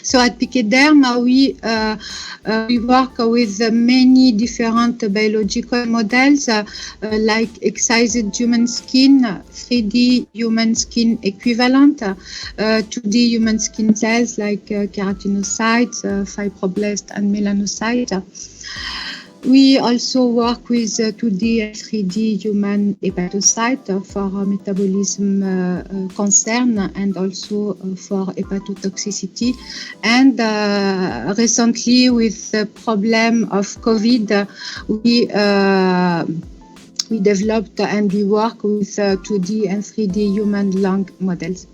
So at PKderm, we work with many different biological models, like excised human skin, 3D human skin equivalent, 2D human skin cells like keratinocytes, fibroblasts, and melanocytes. We also work with 2D and 3D human hepatocyte for metabolism concern and also for hepatotoxicity. And recently, with the problem of COVID, we developed and we work with 2D and 3D human lung models.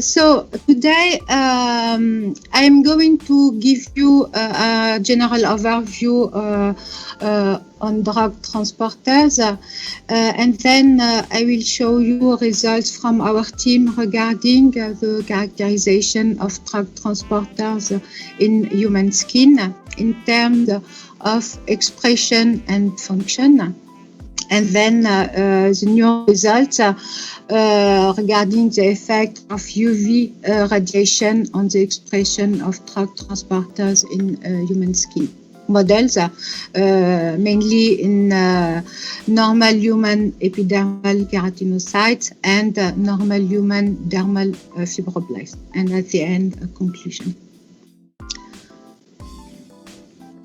So today I'm going to give you a general overview on drug transporters, and then I will show you results from our team regarding the characterization of drug transporters in human skin in terms of expression and function. And then the new results regarding the effect of UV radiation on the expression of drug transporters in human skin models, mainly in normal human epidermal keratinocytes and normal human dermal fibroblasts. And at the end, a conclusion.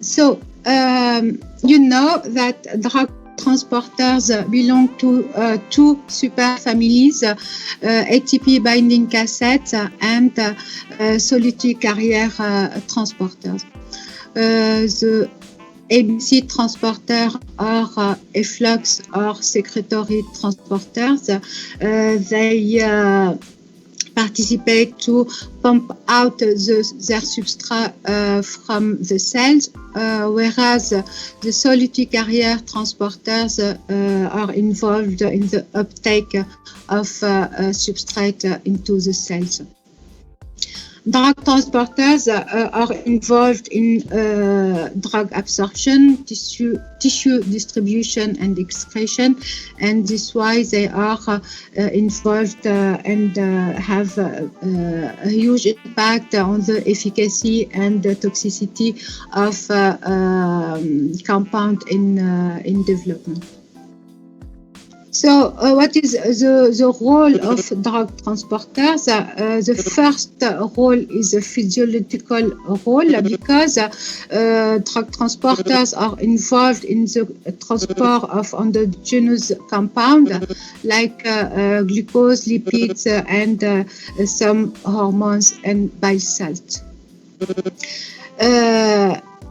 So, you know that drug transporters belong to two superfamilies, ATP binding cassettes and solitary carrier transporters. The ABC transporter or efflux or secretory transporters, they participate to pump out their substrate from the cells, whereas the solitary carrier transporters are involved in the uptake of substrate into the cells. Drug transporters are involved in drug absorption, tissue distribution and excretion, and this is why they are involved and have a huge impact on the efficacy and the toxicity of compound in development. So what is the role of drug transporters? The first role is a physiological role because drug transporters are involved in the transport of endogenous compound like glucose, lipids, and some hormones and bile salts.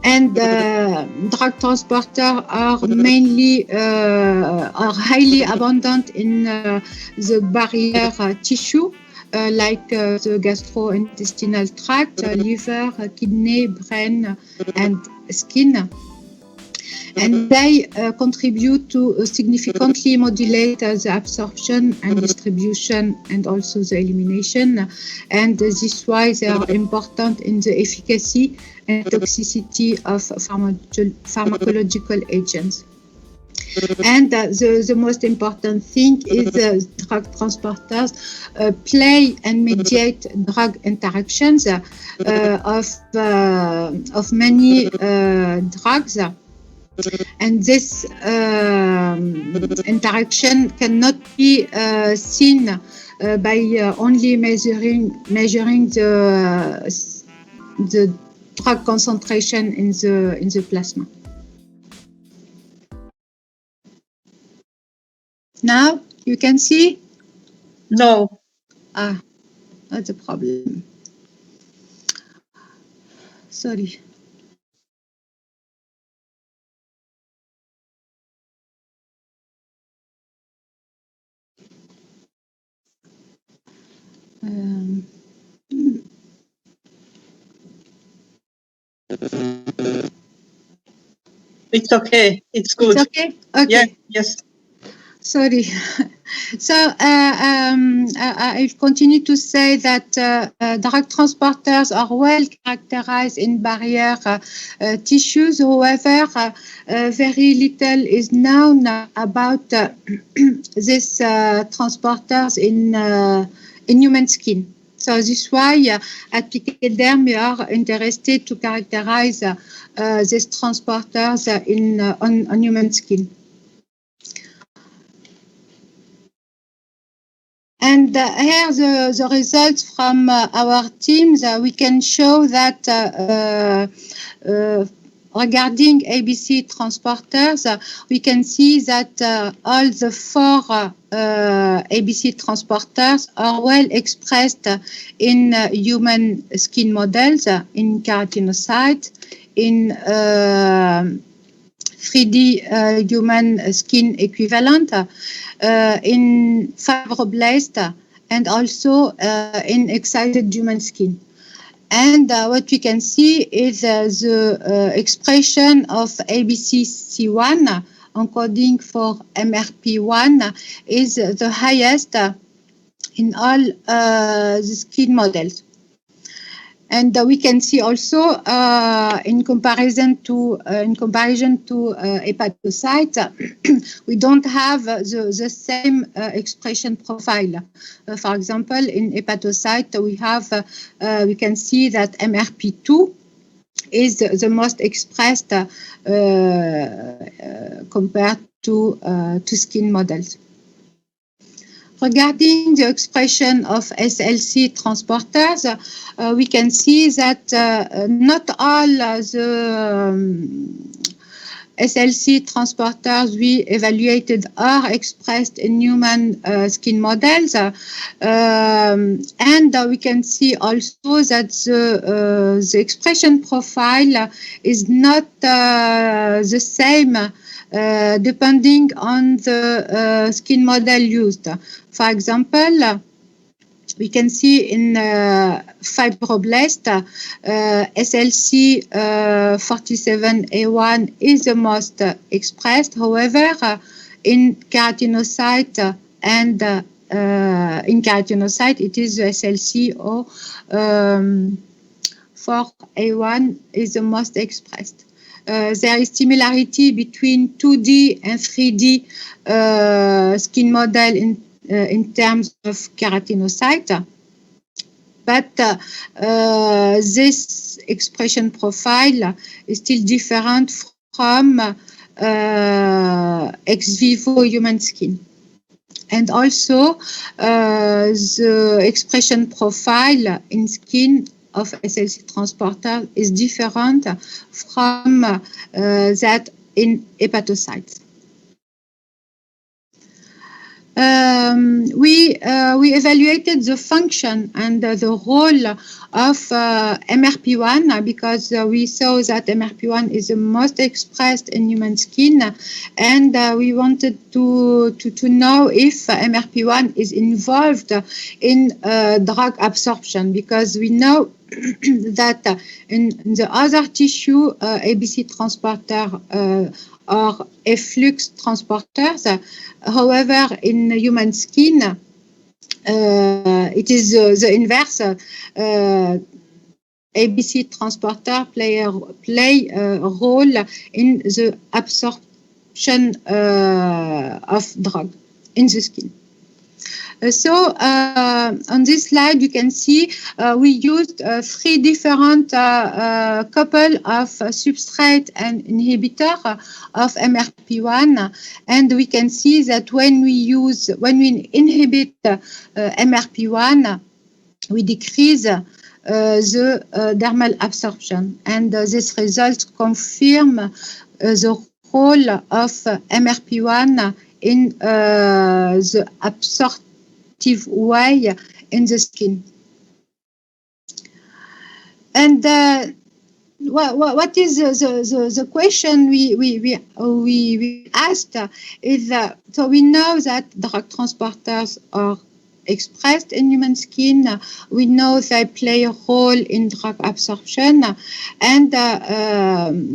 And drug transporters are mainly are highly abundant in the barrier tissue, like the gastrointestinal tract, liver, kidney, brain, and skin. And they contribute to significantly modulate the absorption and distribution and also the elimination. And this is why they are important in the efficacy and toxicity of pharmacological agents. And the most important thing is drug transporters play and mediate drug interactions of many drugs. And this interaction cannot be seen by only measuring the drug concentration in the plasma. Now you can see? No. That's a problem. Sorry. It's okay. It's good. It's okay? Okay. Yeah, yes. Sorry. So I'll continue to say that drug transporters are well characterized in barrier tissues. However, very little is known about these transporters in human skin. So this is why at PKDerm we are interested to characterize these transporters on human skin. And here the results from our teams, we can show that regarding ABC transporters, we can see that all the 4 ABC transporters are well expressed in human skin models, in keratinocytes, in 3D human skin equivalent, in fibroblast, and also in excited human skin. And what we can see is the expression of ABCC1 encoding for MRP1 is the highest in all the skin models. And we can see also in comparison to hepatocytes, we don't have the same expression profile. For example, in hepatocyte, we can see that MRP2 is the most expressed compared to skin models. Regarding the expression of SLC transporters, we can see that not all the SLC transporters we evaluated are expressed in human skin models. And we can see also that the expression profile is not the same depending on the skin model used. For example, we can see in fibroblast, SLC 47A1 is the most expressed. However, in keratinocyte and in keratinocyte, it is SLC 4A1 is the most expressed. There is similarity between 2D and 3D skin model in terms of keratinocyte, but this expression profile is still different from ex vivo human skin. And also the expression profile in skin of SLC transporter is different from that in hepatocytes. We evaluated the function and the role of MRP1 because we saw that MRP1 is the most expressed in human skin, and we wanted to know if MRP1 is involved in drug absorption, because we know that in the other tissue, ABC transporter or efflux transporters. However, in human skin, it is the inverse. ABC transporter play a role in the absorption of drug in the skin. So on this slide, you can see we used 3 different couple of substrate and inhibitor of MRP1, and we can see that when we inhibit MRP1, we decrease the dermal absorption, and this result confirm the role of MRP1 in the absorption way in the skin. And what is the question we asked is so we know that drug transporters are expressed in human skin. We know they play a role in drug absorption, and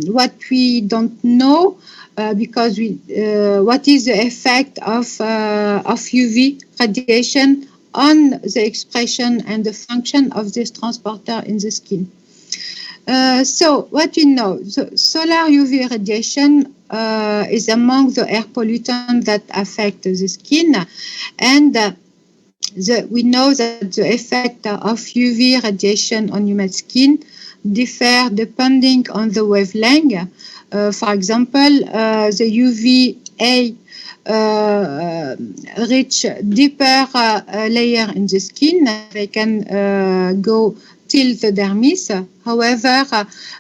what we don't know because what is the effect of UV radiation on the expression and the function of this transporter in the skin. So what we know, solar UV radiation is among the air pollutants that affect the skin, and we know that the effect of UV radiation on human skin differ depending on the wavelength. For example, the UVA reach deeper layer in the skin. They can go till the dermis. However,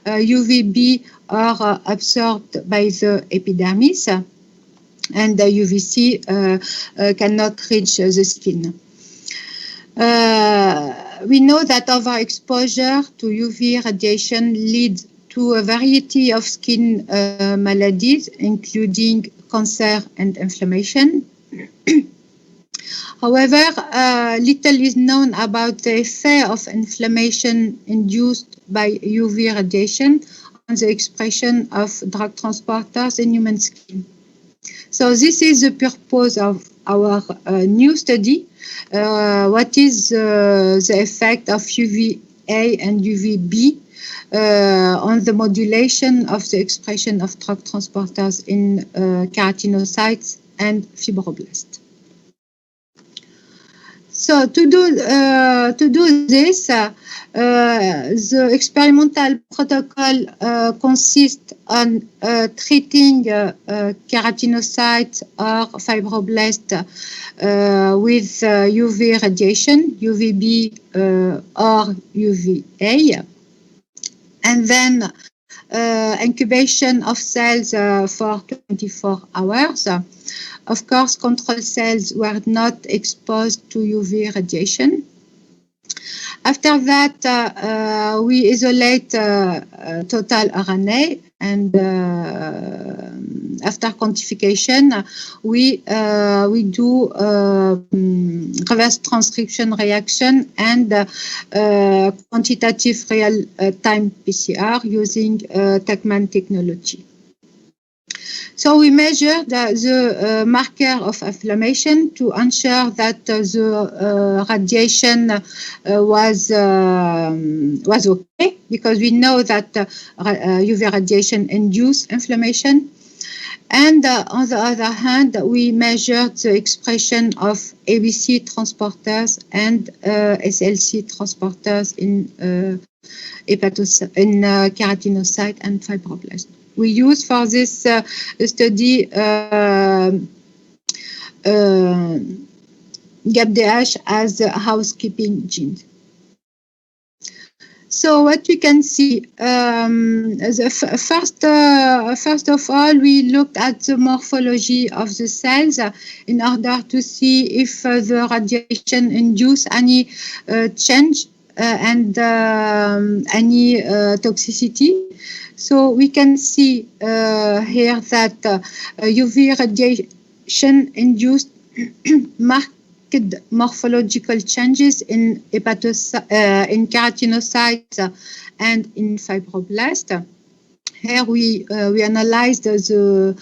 UVB are absorbed by the epidermis, and the UVC cannot reach the skin. We know that overexposure to UV radiation leads to a variety of skin maladies, including cancer and inflammation. However, little is known about the effect of inflammation induced by UV radiation on the expression of drug transporters in human skin. So this is the purpose of our new study. What is the effect of UVA and UVB on the modulation of the expression of drug transporters in keratinocytes and fibroblasts? So to do this, the experimental protocol consists on treating keratinocytes or fibroblasts with UV radiation, UVB or UVA, and then incubation of cells for 24 hours. Of course, control cells were not exposed to UV radiation. After that, we isolate total RNA, and after quantification, we do reverse transcription reaction and quantitative real-time PCR using TaqMan technology. So we measure the marker of inflammation to ensure that the radiation was okay, because we know that UV radiation induces inflammation. And on the other hand, we measured the expression of ABC transporters and SLC transporters in keratinocyte and fibroblast. We use for this study GAPDH as a housekeeping gene. So what we can see, first of all, we looked at the morphology of the cells in order to see if the radiation induced any change and any toxicity. So we can see here that UV radiation induced marked morphological changes in keratinocytes and in fibroblasts. Here we analyzed the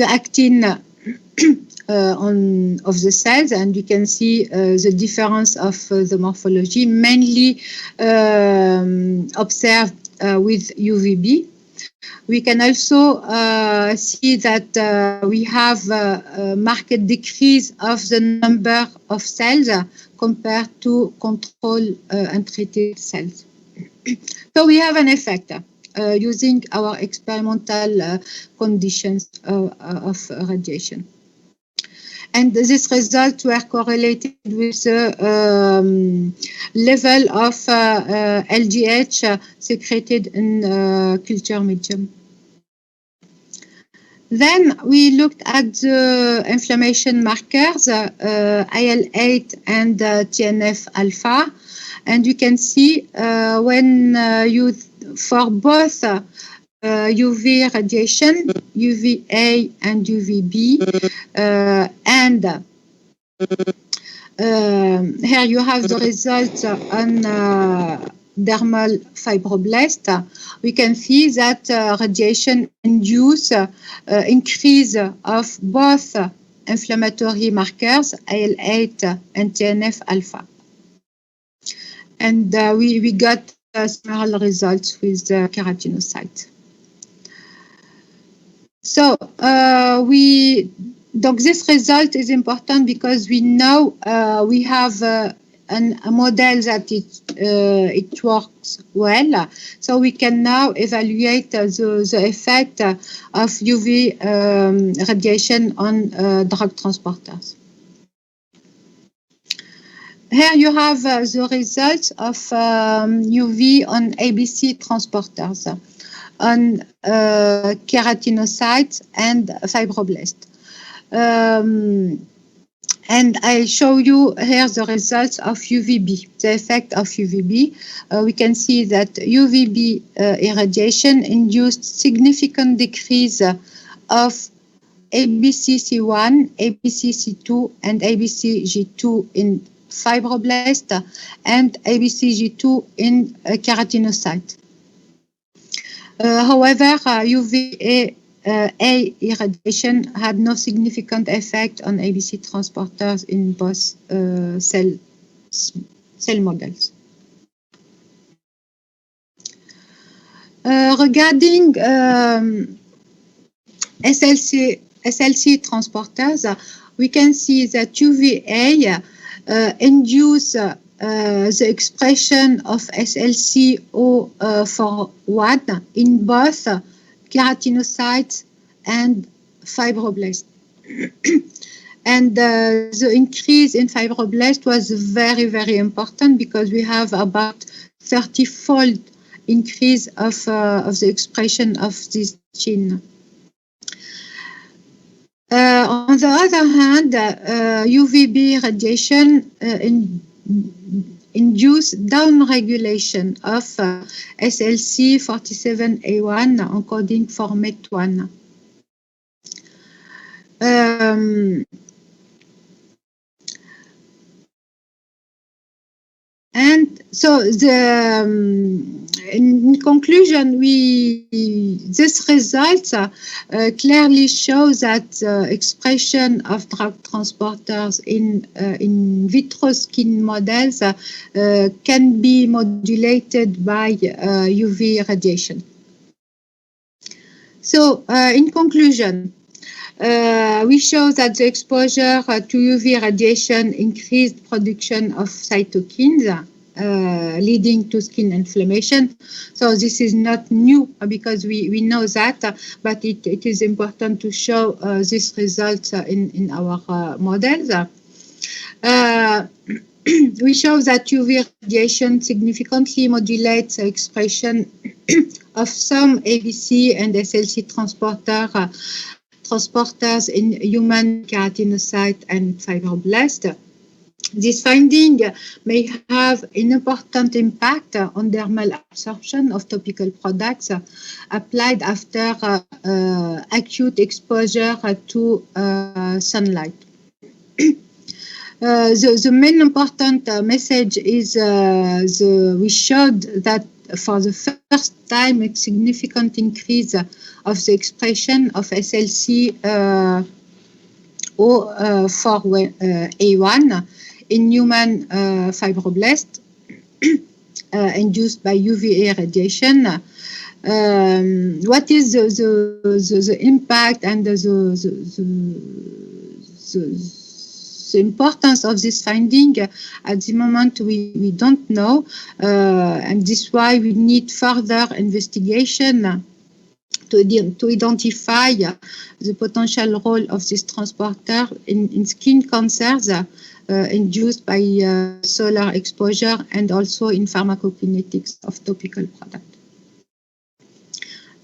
actin of the cells, and you can see the difference of the morphology, mainly observed with UVB. We can also see that we have a marked decrease of the number of cells compared to control untreated cells. So we have an effect using our experimental conditions of radiation. And these results were correlated with the level of LDH secreted in culture medium. Then we looked at the inflammation markers, IL-8 and TNF-alpha, and you can see when for both UV radiation, UVA and UVB, and here you have the results on dermal fibroblast. We can see that radiation induce increase of both inflammatory markers, IL-8 and TNF-alpha. And we got similar results with the keratinocyte. So we Donc this result is important because we know we have a model that it works well, so we can now evaluate the effect of UV radiation on drug transporters. Here you have the results of UV on ABC transporters, on keratinocytes and fibroblasts. And I show you here the results of UVB, the effect of UVB. We can see that UVB irradiation induced significant decrease of ABCC1, ABCC2, and ABCG2 in fibroblast and ABCG2 in keratinocyte. However, UVA irradiation had no significant effect on ABC transporters in both cell models. Regarding SLC transporters, we can see that UVA induce the expression of SLC041 in both keratinocytes and fibroblasts. And the increase in fibroblasts was very, very important because we have about 30-fold increase of the expression of this gene. On the other hand, UVB radiation induce downregulation of SLC47A1 encoding for MET1. And so in conclusion, this results clearly show that expression of drug transporters in vitro skin models can be modulated by UV radiation. So in conclusion, we show that the exposure to UV radiation increased production of cytokines, leading to skin inflammation. So this is not new because we know that, but it is important to show this result in our models. We show that UV radiation significantly modulates the expression of some ABC and SLC transporters in human keratinocyte and fibroblast. This finding may have an important impact on dermal absorption of topical products applied after acute exposure to sunlight. The main important message is we showed that for the first time a significant increase of the expression of SLC041A1 in human fibroblasts induced by UVA radiation. What is the impact and the importance of this finding? At the moment we don't know, and this is why we need further investigation to identify the potential role of this transporter in skin cancers induced by solar exposure and also in pharmacokinetics of topical product.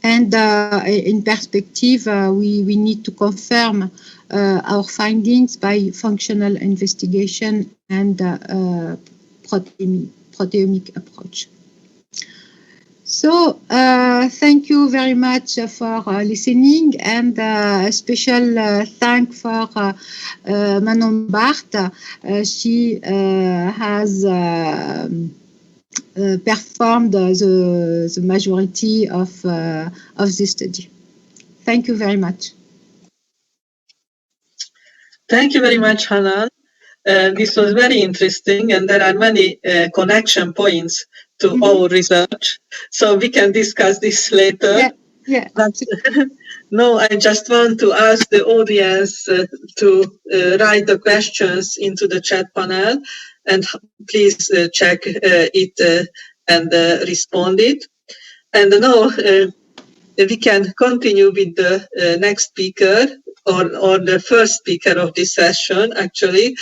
And in perspective, we need to confirm our findings by functional investigation and proteomic approach. So thank you very much for listening, and a special thank for Manon Barth. She has performed the majority of this study. Thank you very much. Thank you very much, Hanan. This was very interesting, and there are many connection points to our research, so we can discuss this later. Yeah. But No, I just want to ask the audience to write the questions into the chat panel, and please check it and respond it. And now we can continue with the next speaker, or the first speaker of this session, actually.